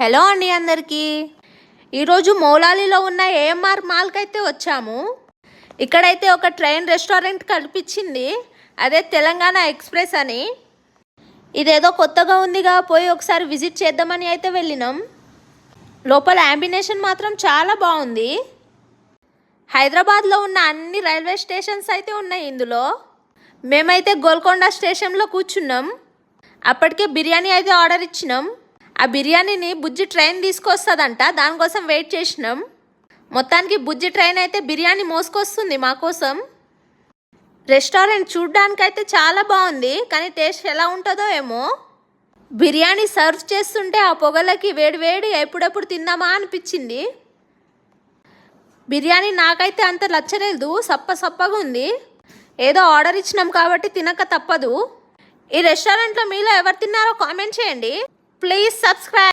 Hello అండి అందరికీ. ఈరోజు మౌలాలీలో ఉన్న ఏఎంఆర్ మాల్కి అయితే వచ్చాము. ఇక్కడైతే ఒక ట్రైన్ రెస్టారెంట్ కనిపించింది, అదే తెలంగాణ ఎక్స్ప్రెస్ అని. ఇదేదో కొత్తగా ఉందిగా, పోయి ఒకసారి విజిట్ చేద్దామని అయితే వెళ్ళినాం. లోపల యాంబినేషన్ మాత్రం చాలా బాగుంది. హైదరాబాద్లో ఉన్న అన్ని రైల్వే స్టేషన్స్ అయితే ఉన్నాయి ఇందులో. మేమైతే గోల్కొండ స్టేషన్లో కూర్చున్నాం. అప్పటికే బిర్యానీ అయితే ఆర్డర్ ఇచ్చినాం. ఆ బిర్యానీని బుజ్జి ట్రైన్ తీసుకొస్తుందంట, దానికోసం వెయిట్ చేసినాం. మొత్తానికి బుజ్జి ట్రైన్ అయితే బిర్యానీ మోసుకొస్తుంది మా కోసం. రెస్టారెంట్ చూడ్డానికైతే చాలా బాగుంది, కానీ టేస్ట్ ఎలా ఉంటుందో ఏమో. బిర్యానీ సర్వ్ చేస్తుంటే ఆ పొగలకి వేడి ఎప్పుడెప్పుడు తిందామా అనిపించింది. బిర్యానీ నాకైతే అంత నచ్చలేదు, సప్పగా ఉంది. ఏదో ఆర్డర్ ఇచ్చినాం కాబట్టి తినక తప్పదు. ఈ రెస్టారెంట్లో మీలో ఎవరు తిన్నారో కామెంట్ చేయండి. Please subscribe.